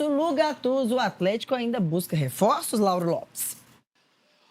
Lu Gattuso, o Atlético ainda busca reforços, Lauro Lopes?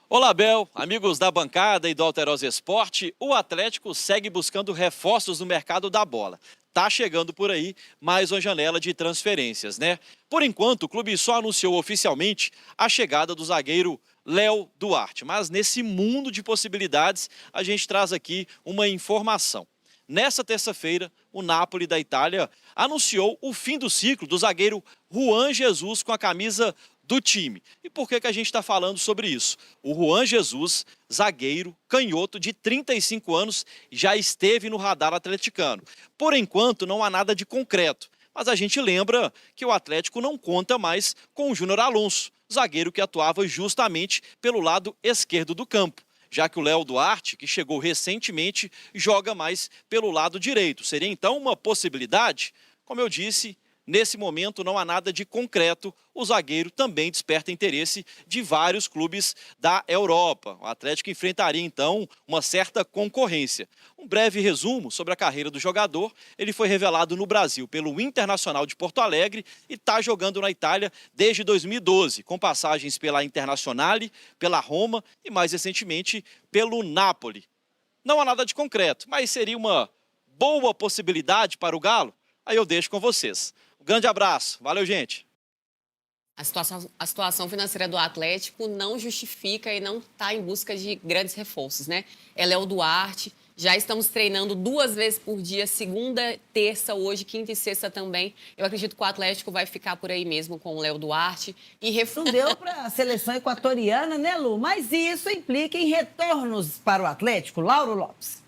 Olá, Bel, amigos da bancada e do Alterosa Esporte. O Atlético segue buscando reforços no mercado da bola. Tá chegando por aí mais uma janela de transferências, né? Por enquanto, o clube só anunciou oficialmente a chegada do zagueiro Léo Duarte. Mas nesse mundo de possibilidades, a gente traz aqui uma informação. Nessa terça-feira, o Napoli da Itália anunciou o fim do ciclo do zagueiro Juan Jesus com a camisa do time. E por que a gente está falando sobre isso? O Juan Jesus, zagueiro, canhoto de 35 anos, já esteve no radar atleticano. Por enquanto, não há nada de concreto. Mas a gente lembra que o Atlético não conta mais com o Júnior Alonso, zagueiro que atuava justamente pelo lado esquerdo do campo, já que o Léo Duarte, que chegou recentemente, joga mais pelo lado direito. Seria então uma possibilidade? Como eu disse, nesse momento não há nada de concreto. O zagueiro também desperta interesse de vários clubes da Europa. O Atlético enfrentaria então uma certa concorrência. Um breve resumo sobre a carreira do jogador. Ele foi revelado no Brasil pelo Internacional de Porto Alegre e está jogando na Itália desde 2012, com passagens pela Internazionale, pela Roma e mais recentemente pelo Napoli. Não há nada de concreto, mas seria uma boa possibilidade para o Galo? Aí eu deixo com vocês. Um grande abraço. Valeu, gente. A situação financeira do Atlético não justifica e não está em busca de grandes reforços, né? É Léo Duarte. Já estamos treinando 2 vezes por dia, segunda, terça, hoje, quinta e sexta também. Eu acredito que o Atlético vai ficar por aí mesmo com o Léo Duarte. Não deu para a seleção equatoriana, né, Lu? Mas isso implica em retornos para o Atlético, Lauro Lopes.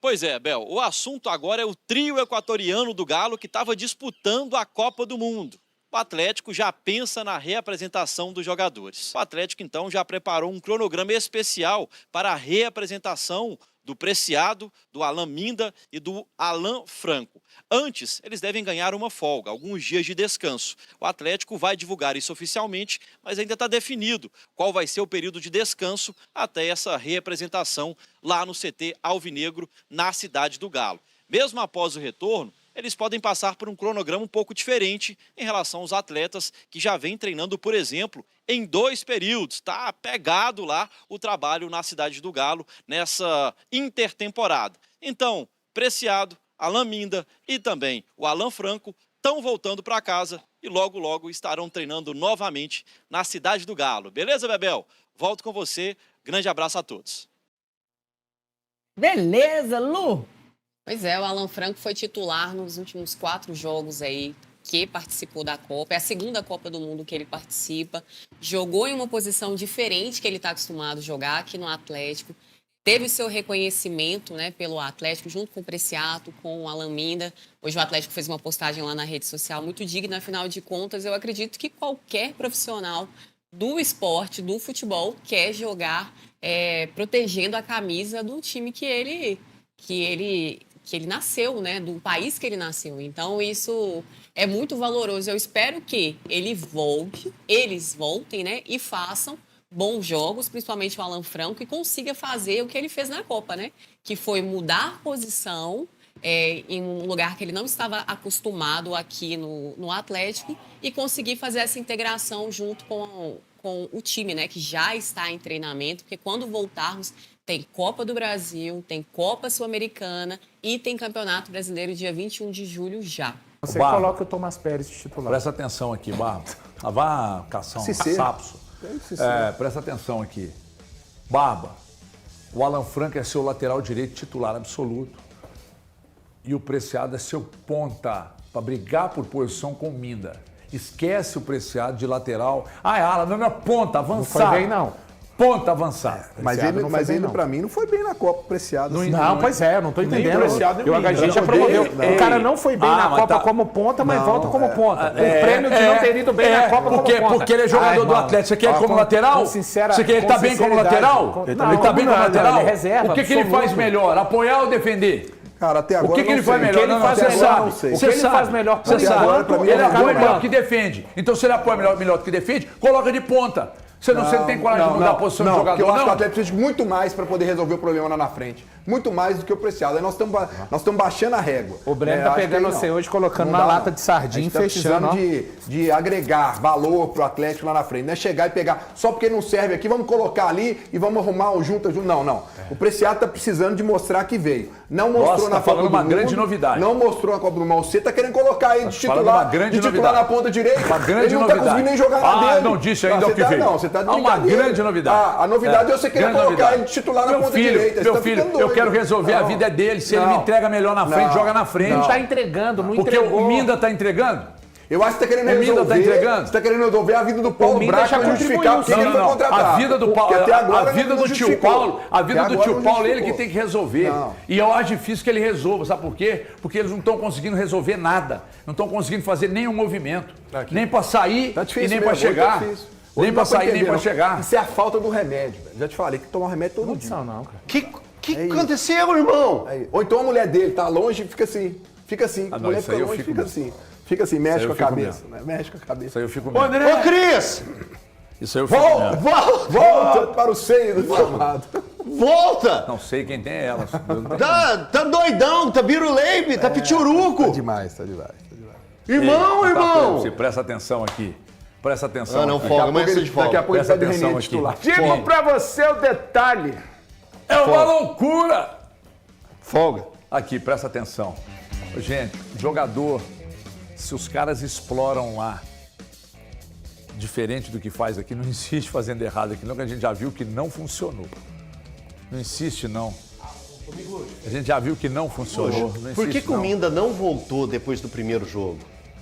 Pois é, Bel, o assunto agora é o trio equatoriano do Galo que estava disputando a Copa do Mundo. O Atlético já pensa na reapresentação dos jogadores. O Atlético, então, já preparou um cronograma especial para a reapresentação do Preciado, do Alan Minda e do Alan Franco. Antes, eles devem ganhar uma folga, alguns dias de descanso. O Atlético vai divulgar isso oficialmente, mas ainda está definido qual vai ser o período de descanso até essa reapresentação lá no CT Alvinegro, na cidade do Galo. Mesmo após o retorno, eles podem passar por um cronograma um pouco diferente em relação aos atletas que já vêm treinando, por exemplo, em 2 períodos. Está pegado lá o trabalho na cidade do Galo nessa intertemporada. Então, Preciado, Alan Minda e também o Alan Franco estão voltando para casa e logo, logo estarão treinando novamente na cidade do Galo. Beleza, Bebel? Volto com você. Grande abraço a todos. Beleza, Lu? Pois é, o Alan Franco foi titular nos últimos 4 jogos aí que participou da Copa. É a segunda Copa do Mundo que ele participa. Jogou em uma posição diferente que ele está acostumado a jogar aqui no Atlético. Teve seu reconhecimento, né, pelo Atlético, junto com o Preciado, com o Alan Minda. Hoje o Atlético fez uma postagem lá na rede social muito digna. Afinal de contas, eu acredito que qualquer profissional do esporte, do futebol, quer jogar protegendo a camisa do time que ele nasceu, né, do país que ele nasceu. Então, isso é muito valoroso. Eu espero que eles voltem, né, e façam bons jogos, principalmente o Alan Franco, e consiga fazer o que ele fez na Copa, né, que foi mudar posição em um lugar que ele não estava acostumado aqui no Atlético e conseguir fazer essa integração junto com o time, né, que já está em treinamento, porque quando voltarmos tem Copa do Brasil, tem Copa Sul-Americana e tem Campeonato Brasileiro dia 21 de julho já. Você coloca o Tomás Pérez de titular. Presta atenção aqui, Barba. Vá caçar um sapso. Presta atenção aqui. Barba, o Alan Franco é seu lateral direito titular absoluto. E o Preciado é seu ponta para brigar por posição com o Minda. Esquece o Preciado de lateral. Alan, não é minha ponta, avançar. Não foi bem, não. Ponta avançar. Mas ele pra mim, não foi bem na Copa, Preciado. Pois é, eu não tô entendendo. A gente já promoveu. O cara não foi bem na Copa como ponta, mas volta como ponta. O prêmio de não ter ido bem na Copa como ponta. Porque ele é jogador do Atlético. Você quer ele como lateral? Você quer ele tá bem como lateral? Ele tá bem como lateral? Ele é reserva. O que ele faz melhor? Apoiar ou defender? Cara, até agora o que ele faz melhor? Você faz melhor por enquanto, ele apoia melhor que defende. Então, se ele apoia melhor do que defende, coloca de ponta. Você não tem coragem de mudar a posição de jogador, eu acho que o Atlético precisa de muito mais para poder resolver o problema lá na frente. muito mais do que o Preciado. Aí nós estamos baixando a régua. O Breno tá pegando você hoje, colocando na lata de sardinha e fechando. De agregar valor pro Atlético lá na frente. Não é chegar e pegar, só porque não serve aqui, vamos colocar ali e vamos arrumar o junto. Não. O Preciado tá precisando de mostrar que veio. Não mostrou na Copa do Mundo. Uma grande novidade. Não mostrou na Copa do Mundo. Você tá querendo colocar ele de titular na ponta direita. Uma grande ele não novidade. tá conseguindo nem jogar na dele. Não disse ainda o que veio. Não, você tá de uma grande novidade. A novidade é você querer colocar ele de titular na ponta direita. Meu filho, eu quero resolver a vida dele. Se ele me entrega melhor na frente, joga na frente. Não tá entregando, não entregou. Porque o Minda tá entregando. Eu acho que você tá querendo resolver. Tá entregando. Você tá querendo resolver a vida do Paulo Braga para justificar porque ele foi contratado. A vida do Paulo, a vida do tio Paulo, ele que tem que resolver. E eu acho difícil que ele resolva, sabe por quê? Porque eles não estão conseguindo resolver nada. Não estão conseguindo fazer nenhum movimento. Nem para sair e nem para chegar. Nem para sair, nem para chegar. Isso é a falta do remédio, velho. Já te falei que tomar remédio todo dia. Não, cara. Que aconteceu, irmão? Ou então a mulher dele tá longe e fica assim. A mulher fica longe e fica assim. Fica assim, mexe com a cabeça. Né? Mexe com a cabeça. Isso aí eu fico mesmo. Ô, Cris! Isso aí eu fico mesmo. Volta para o seio do amado. Volta! Não sei quem tem ela. Tá doidão, tá biruleibe, tá pituruco. Tá demais. Irmão! Você presta atenção aqui. Presta atenção. Não, folga, amanhã você de folga. Daqui a pouco ele Presta vai de atenção René aqui. titular. Digo pra você o detalhe. É uma loucura! Folga. Aqui, presta atenção. Gente, jogador, se os caras exploram lá, diferente do que faz aqui, não insiste fazendo errado aqui, não, que a gente já viu que não funcionou. Não insiste, não. A gente já viu que não funcionou. Não Por que o Minda não voltou depois do primeiro jogo?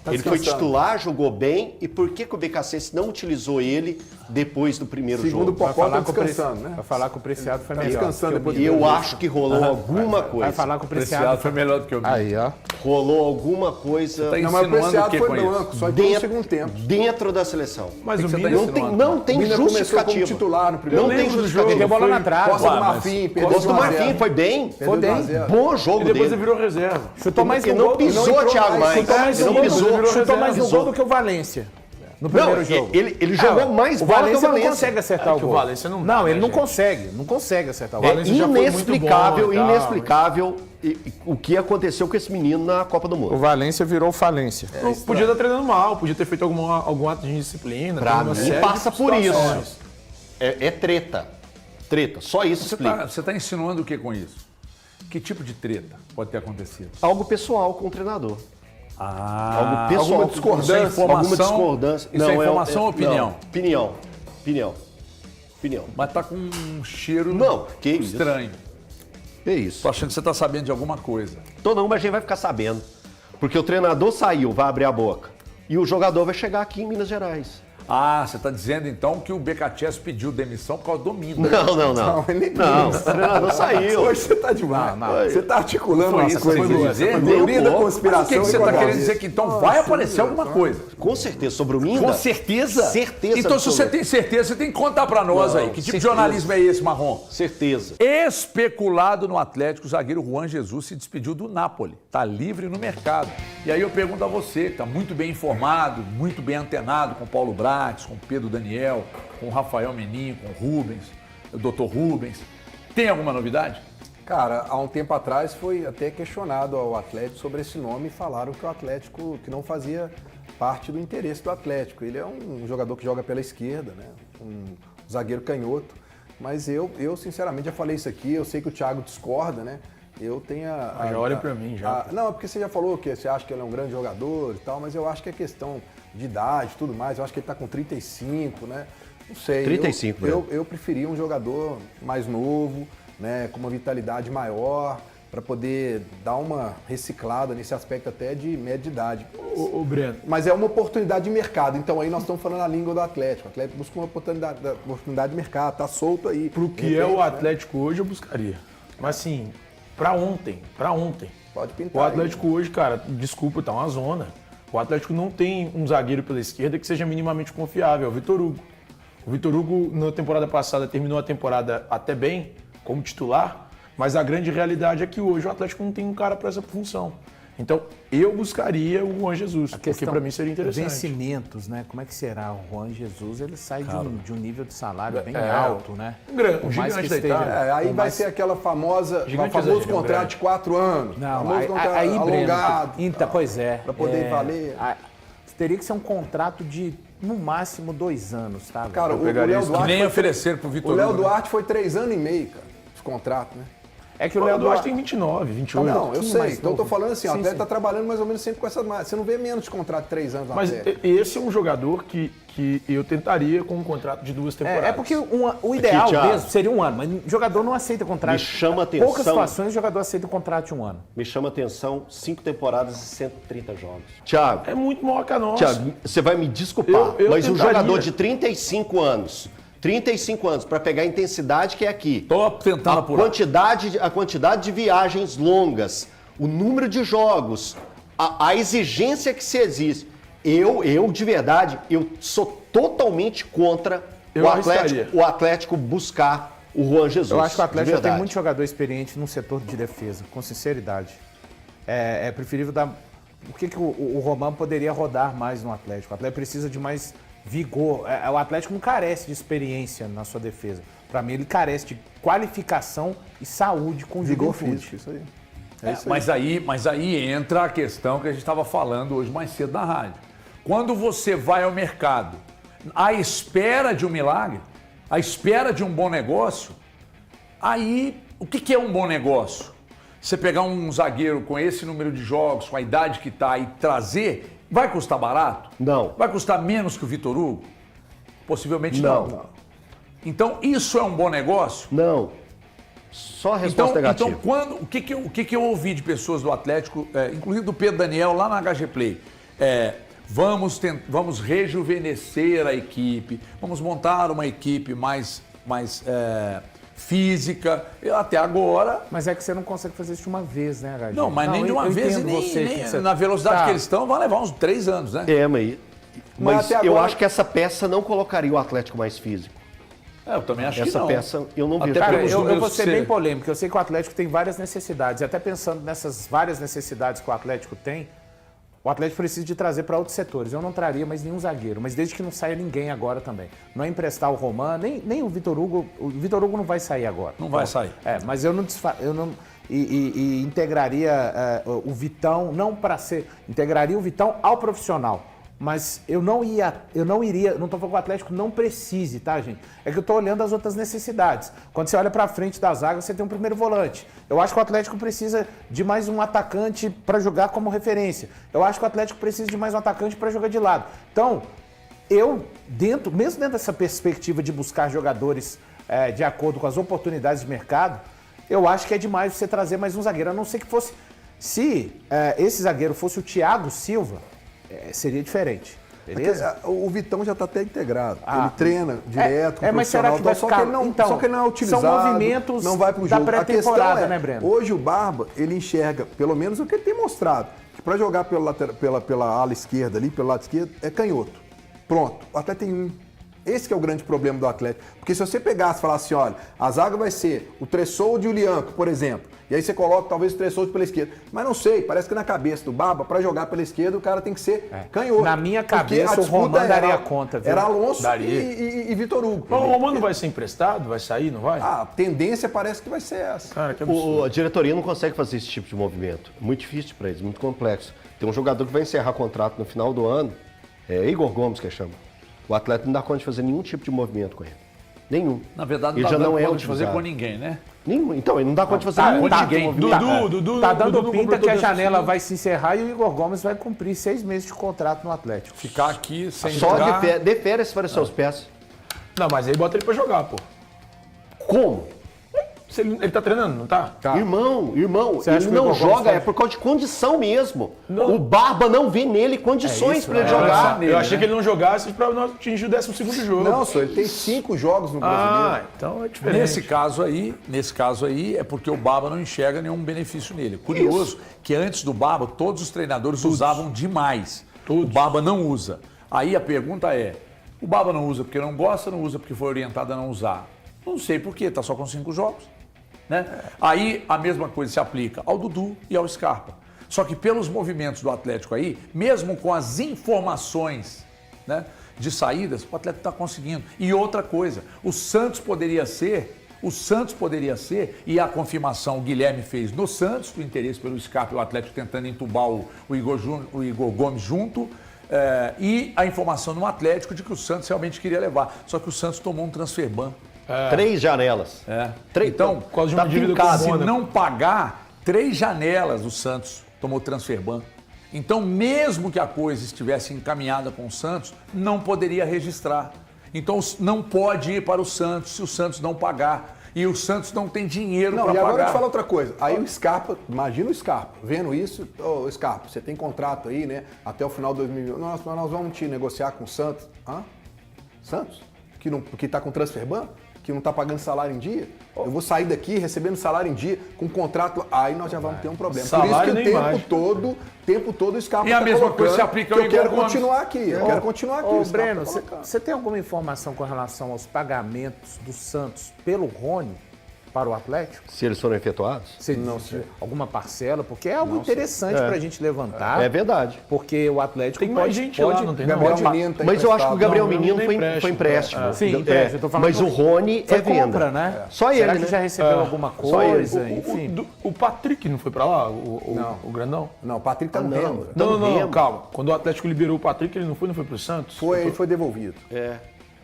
Ele foi titular, jogou bem, e por que o BKC não utilizou ele depois do primeiro jogo? Segundo o Popó, tá descansando, né? Vai falar que o Preciado foi melhor. Descansando depois do E eu primeiro acho que rolou alguma coisa. Vai falar que o Preciado Preciado foi melhor do que o Minda. Aí, ó. Rolou alguma coisa Tá Não, mas o insinuando o Preciado que foi com isso? banco, só entrou no segundo tempo. dentro da seleção. Mas o você Minda tá Não tem O Minda começou como justificativa. titular no primeiro Não tem jogo. justificativa. Deu bola na trave. Costa do Marfim, perdeu Costa do 1 a 0. Marfim foi bem. Perdeu 1 a 0. Bom jogo E depois dele. ele virou reserva. Chutou mais Ele um não gol. pisou, entrou Thiago mais, Maia. chutou mais Ele um não gol. pisou. Chutou mais um Pisou. gol do que o Valência. No Não, primeiro jogo. ele jogou mais O bola que o Valência não Valência. consegue acertar o que o gol. Valência não dá, Não, né, ele não gente? consegue. Não consegue acertar o É Valência. já foi muito inexplicável, bom e tal, inexplicável o que aconteceu com esse menino na Copa do O Mundo. Valência virou falência. Podia estar treinando mal, podia ter feito algum ato de indisciplina. Pra tem uma mim, série passa de por isso. situações. É treta. Treta. Só isso explica. Você está insinuando o que com isso? Que tipo de treta pode ter acontecido? Algo pessoal com o treinador. Ah, Algo pessoal. alguma discordância, isso é informação, Alguma discordância. Isso é informação ou opinião? Não, opinião. Mas tá com um cheiro Não, que isso. estranho. É isso. Tô achando que você tá sabendo de alguma coisa. Tô não, mas a gente vai ficar sabendo. Porque o treinador saiu, vai abrir a boca. E o jogador vai chegar aqui em Minas Gerais. Ah, você tá dizendo então que o BKTS pediu demissão por causa do Minda. Não. Ele nem Não, quis. o treinador saiu. Hoje você tá demais. Você tá articulando umas isso que você coisas. quis dizer? Teoria da Mas o conspiração. Mas o que você tá querendo dizer que então vai aparecer alguma coisa? Com certeza, sobre o Minda? Com certeza? Certeza Então se você absoluta. tem certeza, você tem que contar pra nós aí. Que tipo de jornalismo é esse, Marrom? Certeza. Especulado no Atlético, o zagueiro Juan Jesus se despediu do Napoli. Está livre no mercado. E aí eu pergunto a você, que está muito bem informado, muito bem antenado com o Paulo Brax, com o Pedro Daniel, com o Rafael Meninho, com o Rubens, o Dr. Rubens. Tem alguma novidade? Cara, há um tempo atrás foi até questionado ao Atlético sobre esse nome e falaram que o Atlético que não fazia parte do interesse do Atlético. Ele é um jogador que joga pela esquerda, né? Um zagueiro canhoto. Mas eu sinceramente já falei isso aqui, eu sei que o Thiago discorda, né? Eu tenho Já olha pra mim, já. Não, é porque você já falou que você acha que ele é um grande jogador e tal, mas eu acho que é questão de idade e tudo mais. Eu acho que ele tá com 35, né? Não sei. 35, eu preferia um jogador mais novo, né? Com uma vitalidade maior, para poder dar uma reciclada nesse aspecto até de média idade. Ô, Breno. Mas é uma oportunidade de mercado. Então aí nós estamos falando a língua do Atlético. O Atlético busca uma oportunidade de mercado, tá solto aí. Pro que é o Atlético hoje, eu buscaria. Mas assim, pra ontem. Pode pintar. O Atlético hoje, cara, desculpa, tá uma zona. O Atlético não tem um zagueiro pela esquerda que seja minimamente confiável, é o Vitor Hugo. O Vitor Hugo, na temporada passada, terminou a temporada até bem, como titular, mas a grande realidade é que hoje o Atlético não tem um cara para essa função. Então, eu buscaria o Juan Jesus, porque para mim seria interessante. Vencimentos, né? Como é que será? O Juan Jesus, ele sai de um nível de salário bem alto, né? Um gigante da Itália. Aí vai ser aquela famoso contrato de 4 anos. Não, famoso contrato aí alongado. Então, pois é. Para poder valer. Teria que ser um contrato de, no máximo, 2 anos, tá? Cara, o Léo Duarte... Nem oferecer pro Vitor O Léo Hugo, Duarte foi 3 anos e meio, cara, de contrato, né? É que o Léo Duarte tem 29, 28. Não, eu sei. Então eu tô falando assim, o atleta tá trabalhando mais ou menos sempre com essa... Você não vê menos de contrato de 3 anos no Mas atleta. esse é um jogador que eu tentaria com um contrato de 2 temporadas. É porque o ideal mesmo seria 1 ano, mas o jogador não aceita contrato. Me chama atenção. Poucas situações o jogador aceita um contrato de 1 ano. Me chama atenção 5 temporadas e 130 jogos. Thiago, É muito maior que a nossa. Thiago, você vai me desculpar, Eu mas um tentaria. jogador de 35 anos, para pegar a intensidade que é aqui. Tô tentando apurar. A quantidade de viagens longas, o número de jogos, a exigência que se exige. Eu de verdade, eu sou totalmente contra o Atlético buscar o Juan Jesus. Eu acho que o Atlético tem muito jogador experiente no setor de defesa, com sinceridade. É preferível dar... Por que o Román poderia rodar mais no Atlético? O Atlético precisa de mais vigor. O Atlético não carece de experiência na sua defesa. Para mim, ele carece de qualificação e saúde com Vigor juventude. físico, isso aí. Mas aí entra a questão que a gente estava falando hoje mais cedo na rádio. Quando você vai ao mercado à espera de um milagre, à espera de um bom negócio, aí o que é um bom negócio? Você pegar um zagueiro com esse número de jogos, com a idade que está e trazer, vai custar barato? Não. Vai custar menos que o Vitor Hugo? Possivelmente não. Então isso é um bom negócio? Não. Só a resposta negativa. Então, o que eu ouvi de pessoas do Atlético, inclusive do Pedro Daniel, lá na HG Play, vamos rejuvenescer a equipe, vamos montar uma equipe mais física, até agora... Mas é que você não consegue fazer isso de uma vez, né, Gardinho? Não, mas nem de uma vez, nem na velocidade que eles estão, vai levar uns 3 anos, né? Mas eu acho que essa peça não colocaria o Atlético mais físico. Eu também acho que não. Essa peça eu não vejo. Cara, eu vou ser bem polêmico. Eu sei que o Atlético tem várias necessidades. E até pensando nessas várias necessidades que o Atlético tem, o Atlético precisa de trazer para outros setores. Eu não traria mais nenhum zagueiro, mas desde que não saia ninguém agora também. Não é emprestar o Román, nem o Vitor Hugo. O Vitor Hugo não vai sair agora. Não vai sair. Mas eu não integraria o Vitão, não para ser... Integraria o Vitão ao profissional. Mas eu não iria, não estou falando que o Atlético não precise, tá, gente? É que eu estou olhando as outras necessidades. Quando você olha para frente da zaga, você tem um primeiro volante. Eu acho que o Atlético precisa de mais um atacante para jogar como referência. Eu acho que o Atlético precisa de mais um atacante para jogar de lado. Então, mesmo dentro dessa perspectiva de buscar jogadores de acordo com as oportunidades de mercado, eu acho que é demais você trazer mais um zagueiro. A não ser que fosse... Se esse zagueiro fosse o Thiago Silva, seria diferente, beleza? O Vitão já está até integrado. Ele treina direto com o mas será profissional. que vai Só que ele não é utilizado. São movimentos não vai pro da jogo. pré-temporada, né, Breno? Hoje o Barba, ele enxerga, pelo menos o que ele tem mostrado, que para jogar pela ala esquerda ali, pelo lado esquerdo, é canhoto. Pronto, o Atlético tem um. Esse que é o grande problema do Atlético. Porque se você pegasse e falasse assim, olha, a zaga vai ser o Tressoldo e o Lianco, por exemplo. E aí você coloca talvez o Tressoldo pela esquerda. Mas não sei, parece que na cabeça do Barba, para jogar pela esquerda, o cara tem que ser canhoto. Na minha cabeça, o Román daria conta, viu? Era Alonso e Vitor Hugo. Mas o Román não vai ser emprestado? Vai sair, não vai? A tendência parece que vai ser essa. Cara, que absurdo. A diretoria não consegue fazer esse tipo de movimento. Muito difícil para eles, muito complexo. Tem um jogador que vai encerrar contrato no final do ano, Igor Gomes, que chama. O Atlético não dá conta de fazer nenhum tipo de movimento com ele. Nenhum. Na verdade, ele não dá conta de fazer com ninguém, né? Nenhum. Então, ele não dá conta de fazer com ninguém. Dudu, tá dando pinta que a janela vai se encerrar e o Igor Gomes vai cumprir 6 meses de contrato no Atlético. Ficar aqui sem só jogar... de férias para seus pés. Não, mas aí bota ele para jogar, pô. Como? Ele tá treinando, não tá? Irmão, ele não joga, é por causa de condição mesmo. Não. O Barba não vê nele condições para ele jogar. Eu achei que ele não jogasse para não atingir o 12º jogo. Não, senhor, ele tem 5 jogos no Brasileiro. Então é diferente. Nesse caso aí, é porque o Barba não enxerga nenhum benefício nele. Curioso que antes do Barba, todos os treinadores usavam demais. O Barba não usa. Aí a pergunta é, o Barba não usa porque não gosta, não usa porque foi orientado a não usar? Não sei por quê, tá só com 5 jogos. Né? Aí a mesma coisa se aplica ao Dudu e ao Scarpa. Só que pelos movimentos do Atlético aí, mesmo com as informações, né, de saídas, o Atlético está conseguindo. E outra coisa, o Santos poderia ser, e a confirmação o Guilherme fez no Santos, o interesse pelo Scarpa, o Atlético tentando entubar o Igor Gomes junto, e a informação no Atlético de que o Santos realmente queria levar. Só que o Santos tomou um transfer ban. 3 janelas. Então, causa de uma dívida pincado. com o Se Mônaco. não pagar, 3 janelas o Santos tomou transfer ban. Então, mesmo que a coisa estivesse encaminhada com o Santos, não poderia registrar. Então, não pode ir para o Santos se o Santos não pagar. E o Santos não tem dinheiro para Não, e pagar. agora eu te falo outra coisa. Aí o Scarpa, imagina o Scarpa, vendo isso, ô Scarpa, você tem contrato aí, né? Até o final de 2020. Nós vamos te negociar com o Santos. Hã? Santos? Que tá com transfer ban? Que não tá pagando salário em dia? Eu vou sair daqui recebendo salário em dia, com contrato, aí nós já vamos ter um problema. Por isso Salário que o nem tempo todo o Scarpa E a tá mesma colocando coisa se aplica ao que eu quero Igor Gomes. continuar aqui, eu quero continuar aqui. Ô, o Scarpa Breno, tá colocando. você tem alguma informação com relação aos pagamentos do Santos pelo Rony para o Atlético? Se eles foram efetuados? Não sei. Alguma parcela? Porque é algo interessante para a gente levantar. É verdade. Porque o Atlético Tem mais gente lá, não tem? Gabriel Não. Menino tá Mas eu acho que o Gabriel Não, Menino não foi foi empréstimo. Sim, empréstimo. Eu tô falando Mas o Rony Foi é venda. compra, né? Só Será ele, que né? já recebeu alguma Só ele. coisa? Enfim. O Patrick não foi pra lá? O grandão? Não, o Patrick tá no não. Remo. Não, calma. Quando o Atlético liberou o Patrick, ele não foi pro Santos? Ele foi devolvido.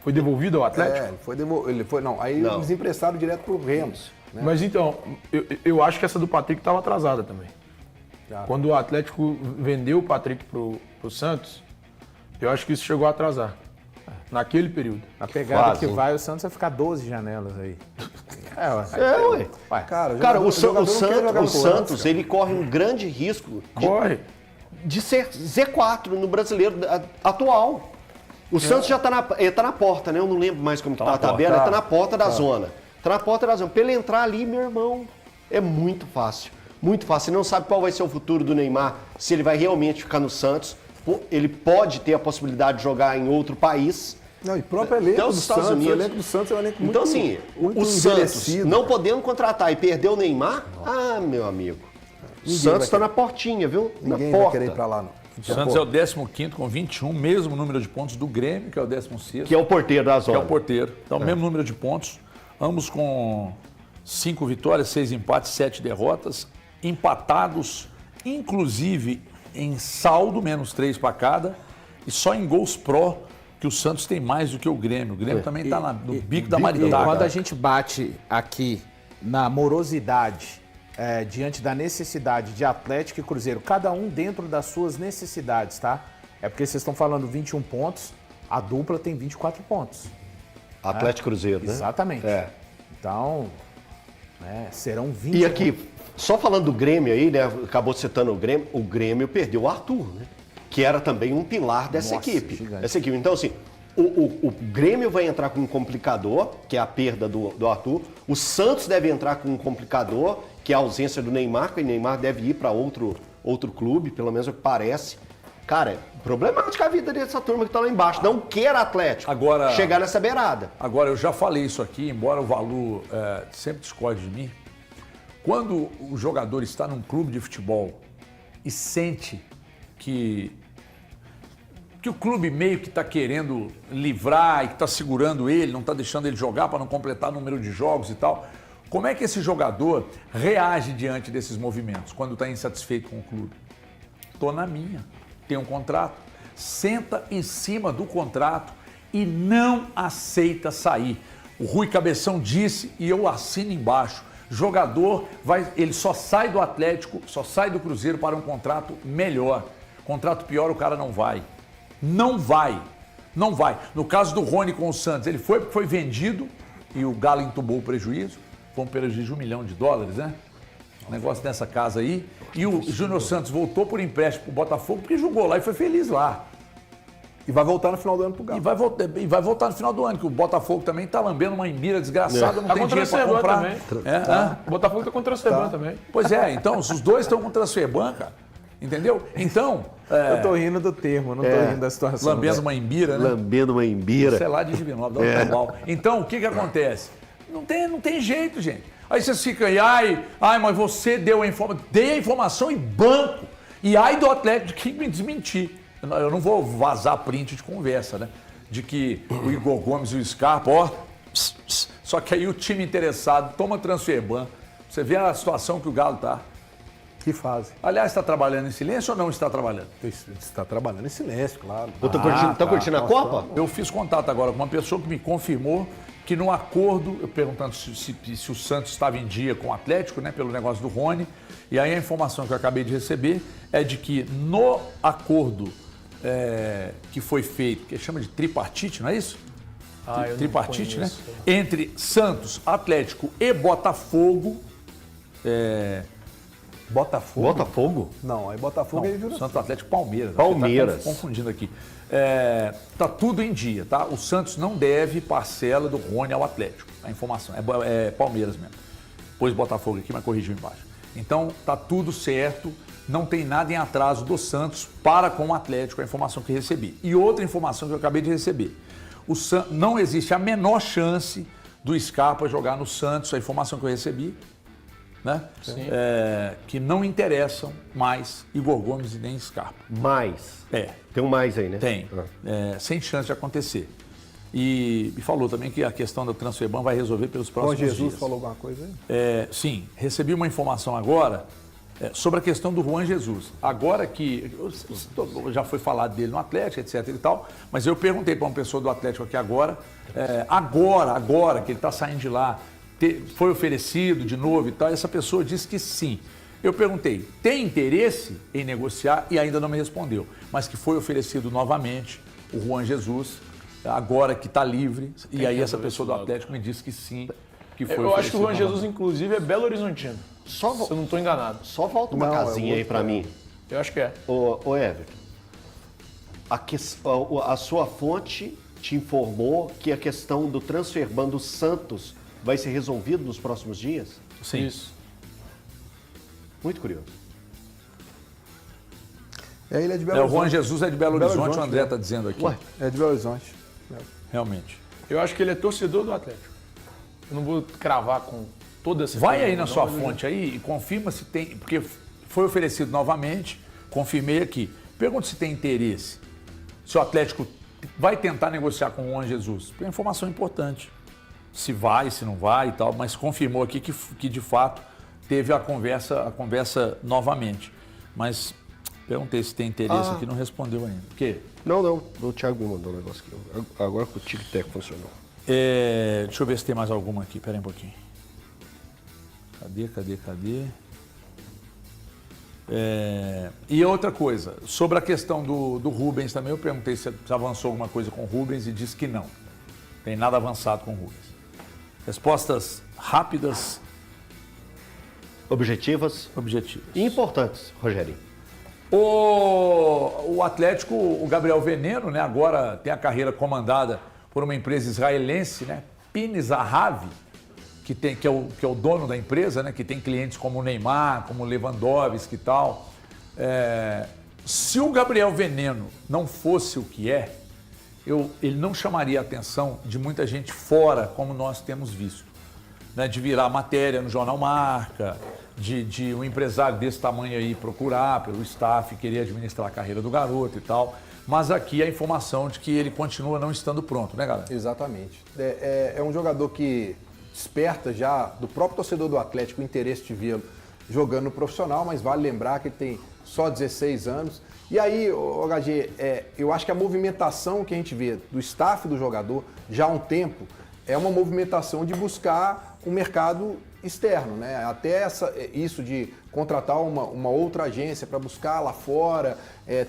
Foi devolvido ao Atlético? Ele foi. Não, aí eles emprestaram direto pro Remo. Né? Mas então, eu acho que essa do Patrick estava atrasada também. Quando o Atlético vendeu o Patrick pro Santos, eu acho que isso chegou a atrasar. Naquele período. Na pegada Quase, que hein? vai, o Santos vai ficar 12 janelas aí. Ué. Cara, o Santos, ele corre um grande risco de ser Z4 no brasileiro atual. O Santos já tá na porta, né? Eu não lembro mais como tá a tabela, ele tá na porta da zona. Tá na porta da zona. Pra ele entrar ali, meu irmão, é muito fácil. Muito fácil. Você não sabe qual vai ser o futuro do Neymar, se ele vai realmente ficar no Santos. Ele pode ter a possibilidade de jogar em outro país. Não, e próprio elenco Até do os Estados Santos, Unidos. o elenco do Santos é um elenco muito Então, assim, muito o Santos envelhecido. não podendo contratar e perder o Neymar, meu amigo. O Santos tá na portinha, viu? Ninguém na vai porta. querer ir pra lá, não. O Santos é o 15º com 21, mesmo número de pontos do Grêmio, que é o 16º. Que é o porteiro da que zona. é o porteiro. Então, mesmo número de pontos, ambos com 5 vitórias, 6 empates, 7 derrotas, empatados, inclusive em saldo, menos 3 para cada, e só em gols pró, que o Santos tem mais do que o Grêmio. O Grêmio também está no bico da E maritaca. quando a gente bate aqui na morosidade, diante da necessidade de Atlético e Cruzeiro, cada um dentro das suas necessidades, tá? É porque vocês estão falando 21 pontos, a dupla tem 24 pontos. Atlético Cruzeiro, né? Exatamente. É. Então, serão 20. E aqui, só falando do Grêmio aí, né? Acabou citando o Grêmio perdeu o Arthur, né? Que era também um pilar dessa equipe. Gigante. Então, assim, o Grêmio vai entrar com um complicador, que é a perda do Arthur. O Santos deve entrar com um complicador, que é a ausência do Neymar, que o Neymar deve ir para outro clube, pelo menos é o que parece. Cara, é problemática a vida dessa turma que tá lá embaixo. Não quer Atlético Agora- chegar nessa beirada. Agora, eu já falei isso aqui, embora o Valu sempre discorde de mim. Quando o jogador está num clube de futebol e sente que o clube meio que está querendo livrar e que está segurando ele, não está deixando ele jogar para não completar número de jogos e tal, como é que esse jogador reage diante desses movimentos quando está insatisfeito com o clube? Estou na minha, tenho um contrato, senta em cima do contrato e não aceita sair. O Rui Cabeção disse e eu assino embaixo. Jogador, ele só sai do Atlético, só sai do Cruzeiro para um contrato melhor. Contrato pior o cara não vai. Não vai. Não vai. No caso do Rony com o Santos, ele foi vendido e o Galo entubou o prejuízo. Foi um prejuízo de $1 milhão, né? Um negócio dessa casa aí. E o Júnior Santos voltou por empréstimo pro Botafogo porque jogou lá e foi feliz lá. E vai voltar no final do ano pro Galo. E vai voltar no final do ano, que o Botafogo também tá lambendo uma embira desgraçada, não Tá tem com dinheiro pra transfer ban comprar. também. O Botafogo tá com transfer ban também. Pois é, então, os dois estão com transfer ban, cara. Entendeu? Então, Eu tô rindo do termo, não tô rindo da situação. lambendo uma embira, né? Lambendo uma embira. Sei lá, de Divinópolis, dá um trabalho. Então, o que acontece? Não tem jeito, gente. Aí vocês ficam aí, mas você deu a informação. Dei a informação em banco. E aí do Atlético que me desmentir. Eu não vou vazar print de conversa, né? De que o Igor Gomes e o Scarpa, ó, só que aí o time interessado toma transferban. Você vê a situação que o Galo tá. Que fase? Aliás, está trabalhando em silêncio ou não está trabalhando? Está trabalhando em silêncio, claro. Tá curtindo a Copa? Eu fiz contato agora com uma pessoa que me confirmou que no acordo, eu perguntando se o Santos estava em dia com o Atlético, né, pelo negócio do Rony, e aí a informação que eu acabei de receber é de que no acordo que foi feito, que chama de tripartite, não é isso? Eu Tripartite, não né? conheço. Entre Santos, Atlético e Botafogo. Botafogo? Não, aí Botafogo Não, aí virou. Santos, Atlético, Palmeiras. Palmeiras. Tá confundindo aqui. Tá tudo em dia, tá? O Santos não deve parcela do Rony ao Atlético. A informação é Palmeiras mesmo. Pôs Botafogo aqui, mas corrigiu embaixo. Então tá tudo certo, não tem nada em atraso do Santos para com o Atlético, a informação que recebi. E outra informação que eu acabei de receber. Não existe a menor chance do Scarpa jogar no Santos, a informação que eu recebi, né? Que não interessam mais Igor Gomes e nem Scarpa. Mais. Tem um mais aí, né? Tem. Sem chance de acontecer. E falou também que a questão da transferban vai resolver pelos próximos dias. Jesus falou alguma coisa aí? Sim, recebi uma informação agora sobre a questão do Juan Jesus. Agora que já foi falado dele no Atlético, etc e tal, mas eu perguntei para uma pessoa do Atlético aqui agora que ele está saindo de lá, foi oferecido de novo e tal, e essa pessoa disse que sim. Eu perguntei, tem interesse em negociar? E ainda não me respondeu, mas que foi oferecido novamente o Juan Jesus, agora que está livre, e aí essa pessoa do Atlético me disse que sim, que foi Eu acho que o Juan oferecido Jesus, inclusive, é Belo Horizontino. Se eu não estou enganado. Só volta uma casinha aí pra mim. Eu acho que é. Ô Everton, a sua fonte te informou que a questão do transferban do Santos vai ser resolvido nos próximos dias? Sim. Isso. Muito curioso. Ele é de Belo O Horizonte. Juan Jesus é de Belo Horizonte, Horizonte, o André né? está dizendo aqui. Ué, É de Belo Horizonte. Realmente. Eu acho que ele é torcedor do Atlético. Eu não vou cravar com toda essa... Vai aí na não, sua mas eu- fonte aí e confirma se tem, porque foi oferecido novamente, confirmei aqui. Pergunta se tem interesse, se o Atlético vai tentar negociar com o Juan Jesus. Porque é uma informação importante. Se vai, se não vai e tal, mas confirmou aqui que de fato teve a conversa novamente. Mas perguntei se tem interesse aqui, não respondeu ainda. O quê? Não. O Thiago me mandou um negócio aqui. Agora que o tic-tac funcionou. Deixa eu ver se tem mais alguma aqui. Pera aí um pouquinho. Cadê? E outra coisa, sobre a questão do Rubens também, eu perguntei se avançou alguma coisa com o Rubens e disse que não. Tem nada avançado com o Rubens. Respostas rápidas, Objetivas objetivas. e importantes, Rogério. O Atlético, o Gabriel Veneno, né, agora tem a carreira comandada por uma empresa israelense, né, Pini Zahavi, que é o dono da empresa, né, que tem clientes como o Neymar, como o Lewandowski e tal. Se o Gabriel Veneno não fosse o que é, ele não chamaria a atenção de muita gente fora, como nós temos visto. Né, de virar matéria no Jornal Marca, de um empresário desse tamanho aí procurar pelo staff, querer administrar a carreira do garoto e tal. Mas aqui a informação de que ele continua não estando pronto, né, galera? Exatamente. É um jogador que desperta já do próprio torcedor do Atlético o interesse de vê-lo jogando no profissional, mas vale lembrar que ele tem só 16 anos. E aí, HG, eu acho que a movimentação que a gente vê do staff do jogador já há um tempo é uma movimentação de buscar um mercado externo, né? Até isso de contratar uma outra agência para buscar lá fora,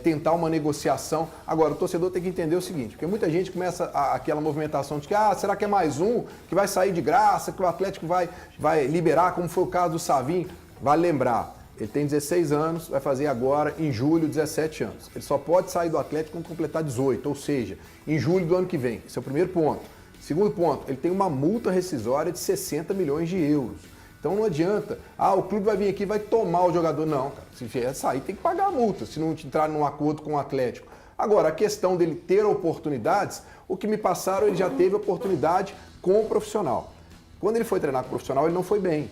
tentar uma negociação. Agora, o torcedor tem que entender o seguinte, porque muita gente começa aquela movimentação de que, será que é mais um que vai sair de graça, que o Atlético vai liberar, como foi o caso do Savinho? Vale lembrar, ele tem 16 anos, vai fazer agora, em julho, 17 anos. Ele só pode sair do Atlético quando completar 18, ou seja, em julho do ano que vem. Esse é o primeiro ponto. Segundo ponto, ele tem uma multa rescisória de 60 milhões de euros. Então não adianta, o clube vai vir aqui e vai tomar o jogador. Não, cara, se vier sair tem que pagar a multa, se não entrar num acordo com o Atlético. Agora, a questão dele ter oportunidades, o que me passaram, ele já teve oportunidade com o profissional. Quando ele foi treinar com o profissional, ele não foi bem.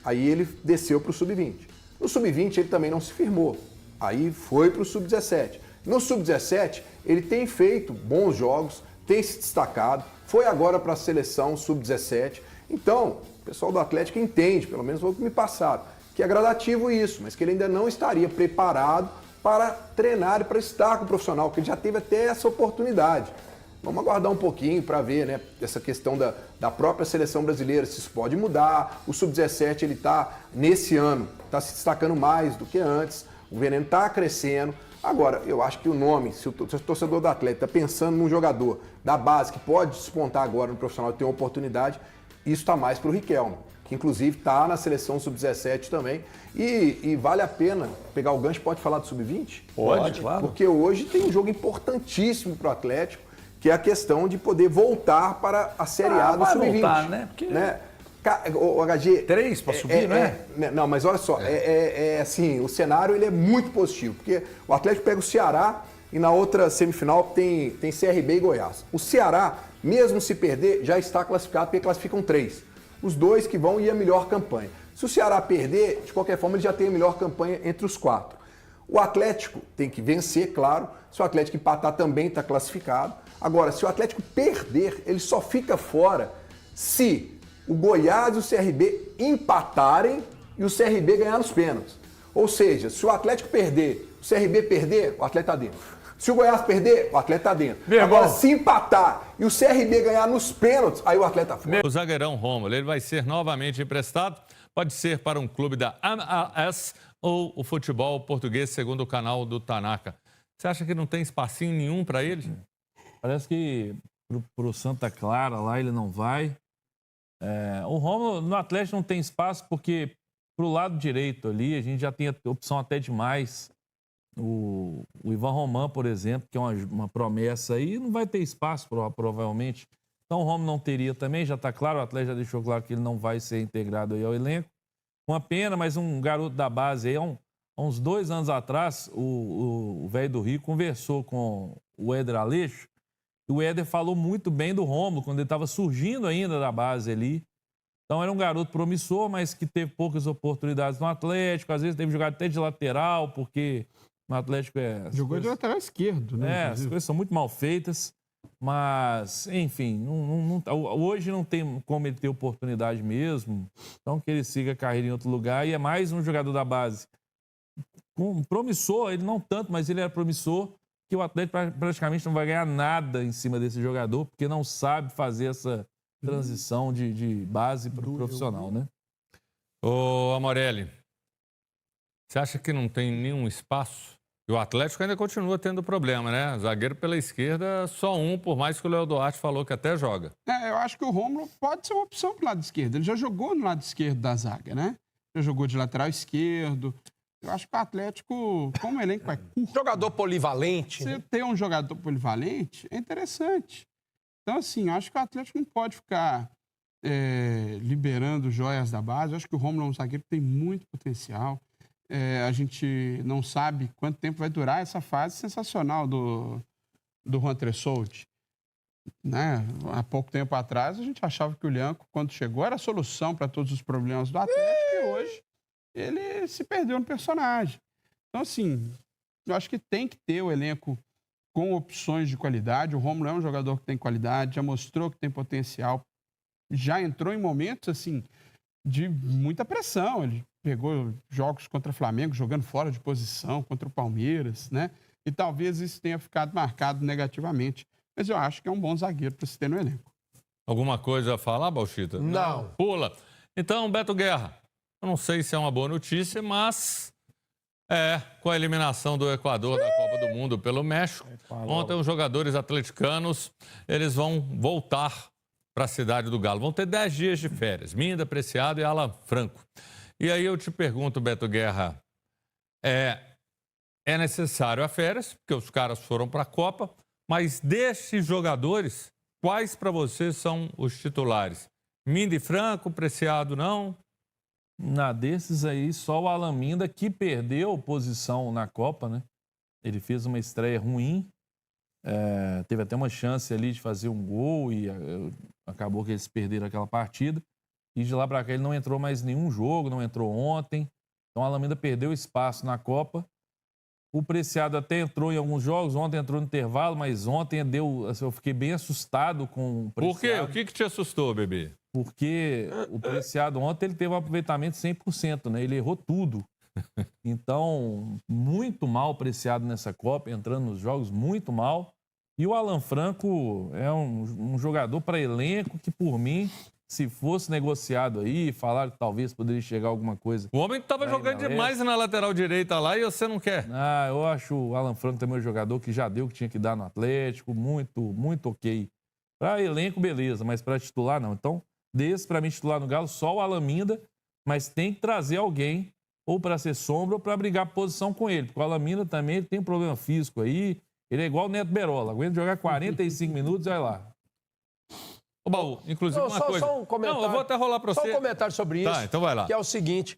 Aí ele desceu para o sub-20. No sub-20 ele também não se firmou. Aí foi para o Sub-17. No Sub-17, ele tem feito bons jogos, tem se destacado, foi agora para a seleção Sub-17. Então, o pessoal do Atlético entende, pelo menos foi o que me passaram, que é gradativo isso, mas que ele ainda não estaria preparado para treinar e para estar com o profissional, que ele já teve até essa oportunidade. Vamos aguardar um pouquinho para ver, né, essa questão da própria seleção brasileira, se isso pode mudar. O Sub-17, ele está, nesse ano, está se destacando mais do que antes, o Veneno está crescendo. Agora, eu acho que o nome, se o torcedor do Atlético está pensando num jogador da base que pode despontar agora no profissional e ter uma oportunidade, isso está mais para o Riquelme, que inclusive está na seleção Sub-17 também. E vale a pena pegar o gancho, pode falar do Sub-20? Pode, claro. Porque hoje tem um jogo importantíssimo para o Atlético, que é a questão de poder voltar para a Série A do Sub-20. Voltar, né? Porque... O HG... 3 para subir, não é? Não, mas olha só, assim, o cenário ele é muito positivo, porque o Atlético pega o Ceará e na outra semifinal tem CRB e Goiás. O Ceará, mesmo se perder, já está classificado, porque classificam 3. Os 2 que vão e a melhor campanha. Se o Ceará perder, de qualquer forma, ele já tem a melhor campanha entre os 4. O Atlético tem que vencer, claro. Se o Atlético empatar, também está classificado. Agora, se o Atlético perder, ele só fica fora se o Goiás e o CRB empatarem e o CRB ganhar nos pênaltis. Ou seja, se o Atlético perder, o CRB perder, o Atlético está dentro. Se o Goiás perder, o Atlético está dentro. Agora, se empatar e o CRB ganhar nos pênaltis, aí o Atlético está fora. O zagueirão Rômulo, ele vai ser novamente emprestado. Pode ser para um clube da MLS ou o futebol português, segundo o canal do Tanaka. Você acha que não tem espacinho nenhum para ele? Parece que pro Santa Clara lá ele não vai. O Rômulo no Atlético não tem espaço porque pro lado direito ali a gente já tem opção até demais. O Ivan Román, por exemplo, que é uma promessa aí, não vai ter espaço provavelmente. Então o Rômulo não teria também, já está claro, o Atlético já deixou claro que ele não vai ser integrado aí ao elenco. Uma pena, mas um garoto da base aí, há uns 2 anos atrás, o velho do Rio conversou com o Éder Aleixo. O Éder falou muito bem do Rômulo, quando ele estava surgindo ainda da base ali. Então era um garoto promissor, mas que teve poucas oportunidades no Atlético. Às vezes teve jogado até de lateral, porque no Atlético Jogou de lateral esquerdo, né? As coisas são muito mal feitas. Mas, enfim, hoje não tem como ele ter oportunidade mesmo. Então que ele siga a carreira em outro lugar. E é mais um jogador da base. Promissor, ele não tanto, mas ele era promissor, que o Atlético praticamente não vai ganhar nada em cima desse jogador, porque não sabe fazer essa transição de base para o profissional, né? Ô, Amorelli, você acha que não tem nenhum espaço? E o Atlético ainda continua tendo problema, né? Zagueiro pela esquerda, só um, por mais que o Léo Duarte falou que até joga. Eu acho que o Rômulo pode ser uma opção pro lado esquerdo. Ele já jogou no lado esquerdo da zaga, né? Já jogou de lateral esquerdo. Eu acho que o Atlético, como o elenco é curto... Jogador polivalente. Você ter um jogador polivalente é interessante. Então, assim, eu acho que o Atlético não pode ficar liberando joias da base. Eu acho que o Rômulo é um zagueiro que tem muito potencial. A gente não sabe quanto tempo vai durar essa fase sensacional do Juan Tressoldi. Né? Há pouco tempo atrás, a gente achava que o Lhanco, quando chegou, era a solução para todos os problemas do Atlético e hoje ele se perdeu no personagem. Então, assim, eu acho que tem que ter o elenco com opções de qualidade. O Rômulo é um jogador que tem qualidade, já mostrou que tem potencial, já entrou em momentos, assim, de muita pressão. Ele pegou jogos contra o Flamengo, jogando fora de posição, contra o Palmeiras, né? E talvez isso tenha ficado marcado negativamente. Mas eu acho que é um bom zagueiro para se ter no elenco. Alguma coisa a falar, Bauchita? Não. Pula. Então, Beto Guerra, eu não sei se é uma boa notícia, mas com a eliminação do Equador da Copa do Mundo pelo México, ontem os jogadores atleticanos, eles vão voltar para a cidade do Galo. Vão ter 10 dias de férias. Minda, Preciado e Alan Franco. E aí eu te pergunto, Beto Guerra, é necessário a férias, porque os caras foram para a Copa, mas destes jogadores, quais para você são os titulares? Minda e Franco, Preciado não? Desses aí, só o Alan Minda, que perdeu posição na Copa, né? Ele fez uma estreia ruim, teve até uma chance ali de fazer um gol e acabou que eles perderam aquela partida. E de lá para cá ele não entrou mais em nenhum jogo, não entrou ontem. Então o Alan Minda perdeu espaço na Copa. O Preciado até entrou em alguns jogos, ontem entrou no intervalo, mas ontem eu fiquei bem assustado com o Preciado. Por quê? O que te assustou, bebê? Porque o Preciado ontem ele teve um aproveitamento 100%, né? Ele errou tudo. Então, muito mal o Preciado nessa Copa, entrando nos jogos, muito mal. E o Alan Franco é um jogador para elenco que, por mim, se fosse negociado aí, falar que talvez poderia chegar alguma coisa. O homem estava jogando demais na lateral direita lá e você não quer. Eu acho o Alan Franco também um jogador que já deu o que tinha que dar no Atlético, muito, muito ok. Para elenco, beleza, mas para titular, não. Então, para mim, titular no Galo, só o Alaminda, mas tem que trazer alguém ou para ser sombra ou para brigar posição com ele. Porque o Alaminda também ele tem um problema físico aí. Ele é igual o Neto Berola, aguenta jogar 45 minutos e vai lá. Ô, Baú, inclusive uma coisa... Só um comentário. Não, eu vou até rolar para você. Só um comentário sobre isso. Tá, então vai lá. Que é o seguinte,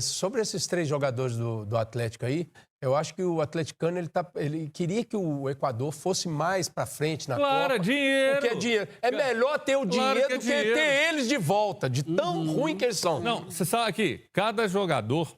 sobre esses 3 jogadores do Atlético aí, eu acho que o atleticano, ele queria que o Equador fosse mais para frente na Copa. Dinheiro. Porque é dinheiro. É melhor ter o dinheiro do que ter eles de volta, de tão ruim que eles são. Não, você sabe aqui, cada jogador...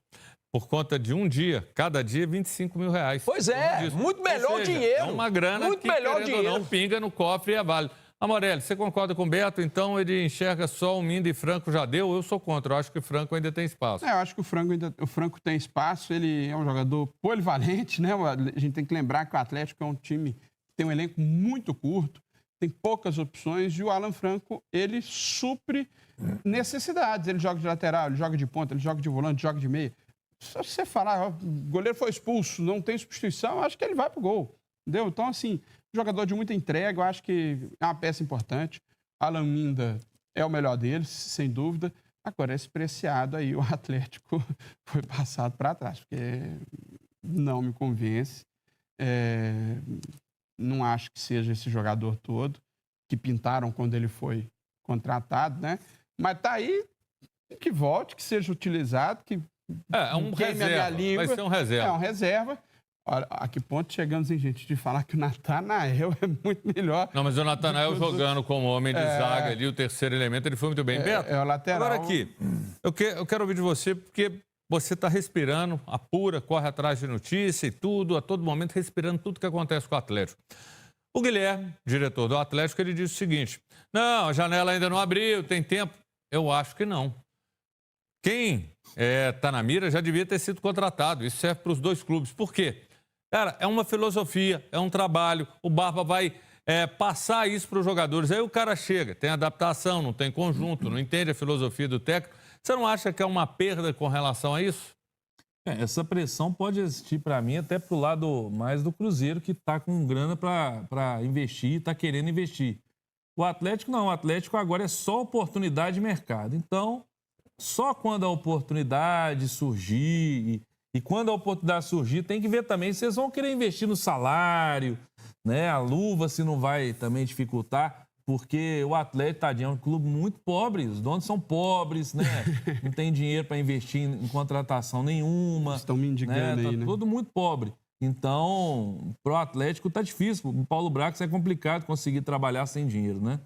Por conta de um dia, cada dia R$ 25 mil. Pois é, muito melhor dinheiro. É uma grana muito que, melhor querendo ou não, dinheiro. pinga no cofre e é válido. Amorelli, você concorda com o Beto? Então ele enxerga só o Minda e Franco já deu? Eu sou contra, eu acho que o Franco ainda tem espaço. Eu acho que o Franco tem espaço, ele é um jogador polivalente, né? A gente tem que lembrar que o Atlético é um time que tem um elenco muito curto, tem poucas opções, e o Alan Franco, ele supre necessidades. Ele joga de lateral, ele joga de ponta, ele joga de volante, joga de meia. Se você falar, o goleiro foi expulso, não tem substituição, eu acho que ele vai pro gol, entendeu? Então, assim, jogador de muita entrega, eu acho que é uma peça importante. Alan Minda é o melhor deles, sem dúvida. Agora, esse Preciado aí, o Atlético foi passado para trás, porque não me convence. Não acho que seja esse jogador todo que pintaram quando ele foi contratado, né? Mas tá aí, que volte, que seja utilizado, que um reserva, vai ser um reserva. É um reserva. Olha, a que ponto chegamos em gente de falar que o Natanael é muito melhor. Não, mas o Natanael jogando como homem de zaga ali, o terceiro elemento, ele foi muito bem. Beto, o lateral. Agora aqui, eu quero ouvir de você, porque você está respirando, apura, corre atrás de notícia e tudo, a todo momento respirando tudo que acontece com o Atlético. O Guilherme, diretor do Atlético, ele disse o seguinte, não, a janela ainda não abriu, tem tempo. Eu acho que não. Quem está na mira já devia ter sido contratado. Isso serve para os 2 clubes. Por quê? Cara, é uma filosofia, é um trabalho. O Barba vai passar isso para os jogadores. Aí o cara chega, tem adaptação, não tem conjunto, não entende a filosofia do técnico. Você não acha que é uma perda com relação a isso? Essa pressão pode existir para mim até para o lado mais do Cruzeiro, que está com grana para investir, está querendo investir. O Atlético não. O Atlético agora é só oportunidade de mercado. Então... Só quando a oportunidade surgir, e quando a oportunidade surgir, tem que ver também se vocês vão querer investir no salário, né? A luva se não vai também dificultar, porque o Atlético, tadinho, é um clube muito pobre, os donos são pobres, né? Não tem dinheiro para investir em contratação nenhuma. Estão me indicando né? aí, né? Todo muito pobre. Então, pro Atlético tá difícil. O Paulo Brax é complicado conseguir trabalhar sem dinheiro, né?